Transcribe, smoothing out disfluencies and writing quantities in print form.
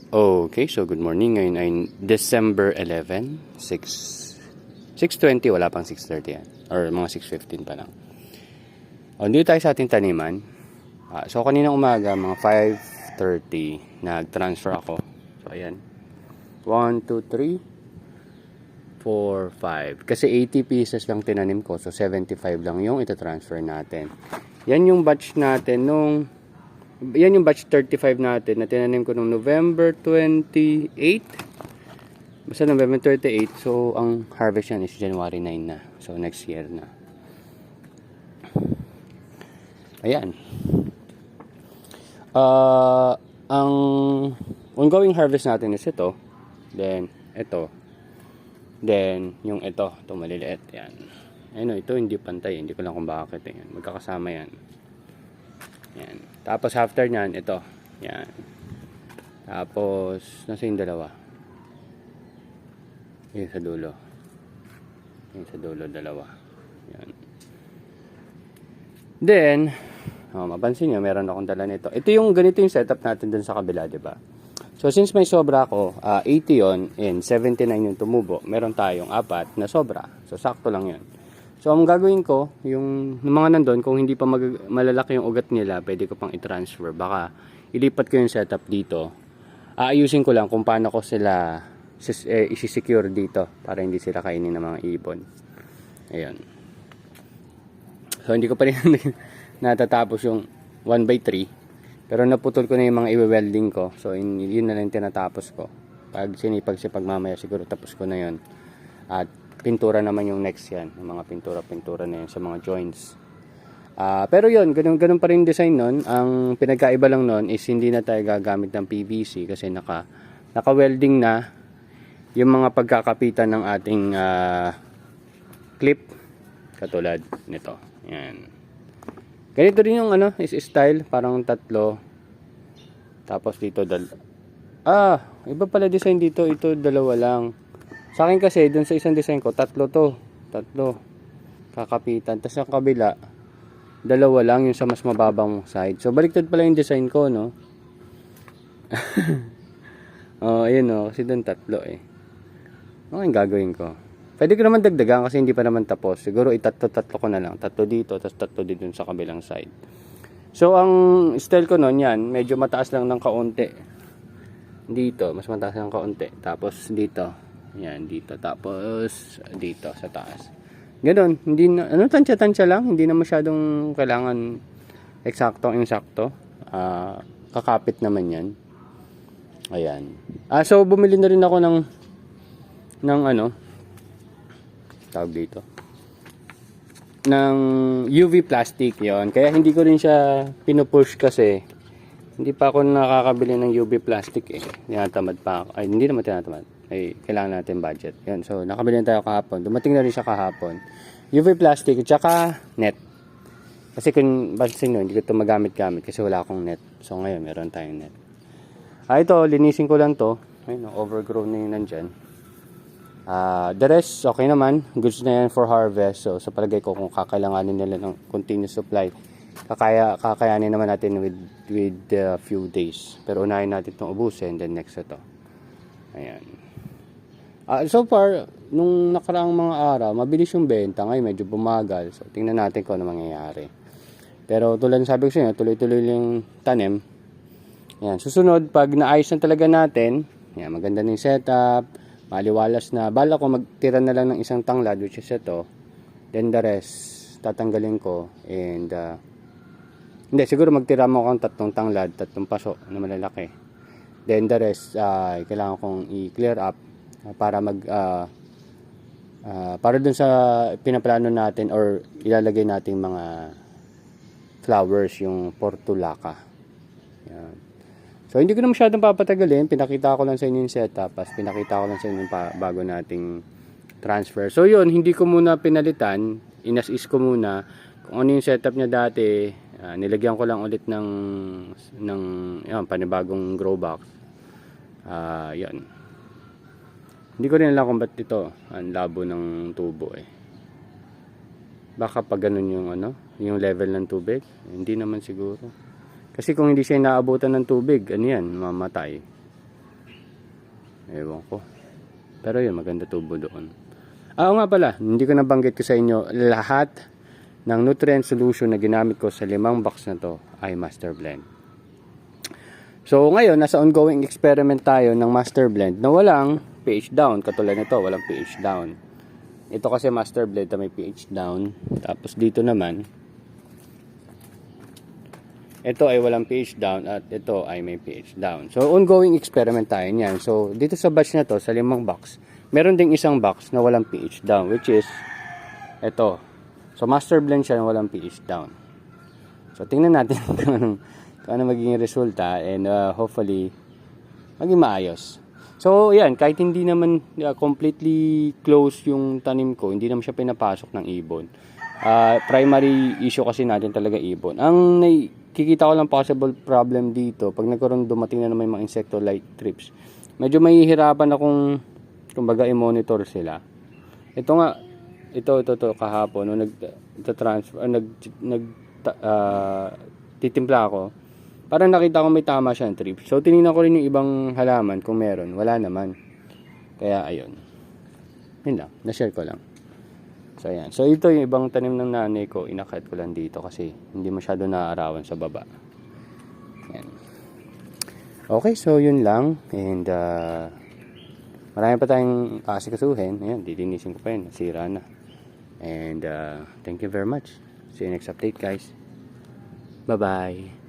Okay, so good morning. Ngayon ay December 11, 6:20, wala pang 6:30 yan. Or mga 6:15 pa lang. Dito tayo sa ating taniman. So kanina umaga, mga 5:30, nag-transfer ako. So ayan. 1, 2, 3, 4, 5. Kasi 80 pieces lang tinanim ko. So 75 lang yung ita-transfer natin. Yan yung batch natin yan yung batch 35 natin na tinanim ko noong November 28. Basta November 28. So, ang harvest yan is January 9 na. So, next year na. Ayan. Ang ongoing harvest natin is ito. Then, ito. Then, yung ito. Ito maliliit. Yan. Ayun, ito hindi pantay. Hindi ko lang kung bakit. Yan. Magkakasama yan. Yan. Tapos after nyan, ito. Yan. Tapos, nasa yung dalawa. Yung sa dulo. Yung sa dulo, dalawa. Yan. Then, mapansin nyo, meron akong dala nito. Ito yung, ganito yung setup natin dun sa kabila, diba? So, since may sobra ako, 80 yon and 79 yung tumubo, meron tayong 4 na sobra. So, sakto lang yun. So, ang gagawin ko, yung mga nandun, kung hindi pa malalaki yung ugat nila, pwede ko pang i-transfer. Baka ilipat ko yung setup dito. Aayusin ko lang kung paano ko sila isi-secure dito para hindi sila kainin ng mga ibon. Ayan. So, hindi ko pa rin natatapos yung 1/3. Pero naputol ko na yung mga i-welding ko. So, yun na lang tinatapos ko. Pag sinipag-sipag mamaya, siguro tapos ko na yun. At pintura naman yung next yan, yung mga pintura na yan sa mga joints. Pero yun, ganun pa rin design nun. Ang pinagkaiba lang nun is hindi na tayo gagamit ng PVC kasi naka-welding na yung mga pagkakapitan ng ating clip katulad nito. Yan. Ganito rin yung is style, parang 3. Tapos dito iba pala design dito, ito 2 lang. Sa akin kasi, dun sa isang design ko, 3 to. 3 kakapitan. Tapos sa kabila, 2 lang yung sa mas mababang side. So, baliktad pala yung design ko, no? Ayun, kasi dun 3 eh. Ano yung gagawin ko? Pwede ko naman dagdagan kasi hindi pa naman tapos. Siguro itatlo ko na lang. 3 dito, tapos 3 dito sa kabilang side. So, ang style ko nun, yan, medyo mataas lang ng kaunti. Dito, mas mataas ng kaunti. Tapos dito. Yan, dito. Tapos, dito, sa taas. Ganon. Hindi na, tansya-tansya lang. Hindi na masyadong kailangan eksakto. Kakapit naman yan. Ayan. So, bumili na rin ako ng tawag dito. Ng UV plastic yon. Kaya hindi ko rin siya pinupush kasi hindi pa ako nakakabili ng UV plastic eh. Tinatamad pa ako. Ay, hindi naman tinatamad. Ay, kailangan natin budget. Yan. So, nakabili na tayo kahapon. Dumating na rin siya kahapon. UV plastic at saka net. Kasi kung pansin nyo, hindi ko ito magamit-gamit kasi wala akong net. So, ngayon, meron tayong net. Ito, linisin ko lang to. Ayun, overgrown na yun nandyan. The rest, okay naman. Goods na yan for harvest. So, sa palagay ko, kung kakailanganin nila ng continuous supply, kakayanin naman natin with few days. Pero unahin natin itong ubusin, then next ito. Ayan. So far, nung nakaraang mga araw, mabilis yung benta. Ngayon, medyo bumagal. So, tingnan natin kung ano mangyayari. Pero tulad ng sabi ko sa inyo, tuloy-tuloy yung tanim. Ayan. Susunod, pag naayos na talaga natin, ayan, maganda na yung setup, maliwalas na. Bala ko magtira na lang ng isang tanglad, which is ito. Then the rest, tatanggalin ko. And, hindi, siguro magtira mo akong 3 tanglad, 3 paso na malalaki. Then the rest, kailangan kong i-clear up para para dun sa pinaplano natin or ilalagay nating mga flowers, yung portulaca. Yan. So, hindi ko na masyadong papatagalin. Pinakita ko lang sa inyo yung setup. Tapos, pinakita ko lang sa inyo yung bago nating transfer. So, yun. Hindi ko muna pinalitan. Inas-is ko muna. Kung ano yung setup niya dati, nilagyan ko lang ulit ng panibagong grow box. Yan. Hindi ko rin alam kung ba't ito ang labo ng tubo eh. Baka pag ganun yung level ng tubig, hindi naman siguro. Kasi kung hindi siya inaabutan ng tubig, ano yan, mamatay. Ewan ko. Pero yun, maganda tubo doon. Oo nga pala, hindi ko nabanggit ko sa inyo, lahat ng nutrient solution na ginamit ko sa 5 box na to ay Master Blend. So ngayon, nasa ongoing experiment tayo ng Master Blend na walang pH down. Katulad nito, walang pH down. Ito kasi Master Blend na may pH down. Tapos dito naman, ito ay walang pH down at ito ay may pH down. So, ongoing experiment tayo niyan. So, dito sa batch na to, sa 5 box, meron ding isang box na walang pH down, which is ito. So, Master Blend siya na walang pH down. So, tingnan natin kung ano magiging resulta and hopefully, maging maayos. So, yan, kahit hindi naman completely close yung tanim ko, hindi naman siya pinapasok ng ibon. Primary issue kasi natin talaga ibon. Ang kikita ko lang possible problem dito pag dumating na naman yung mga insecto-like trips. Medyo mahihirapan akong kumbaga i-monitor sila. Ito nga, ito kahapon nung titimpla ako. Parang nakita ko may tama siyang trip. So tiningnan ko rin yung ibang halaman kung meron, wala naman. Kaya ayun. Yun lang, na-share ko lang. So, ayan. So, ito yung ibang tanim ng nanay ko. Inakyat ko lang dito kasi hindi masyado naaarawan sa baba. Ayan. Okay, so yun lang. And, marami pa tayong kasikasuhin. Ayan, didinisin ko pa yun. Nasira na. And, thank you very much. See you next update, guys. Bye-bye.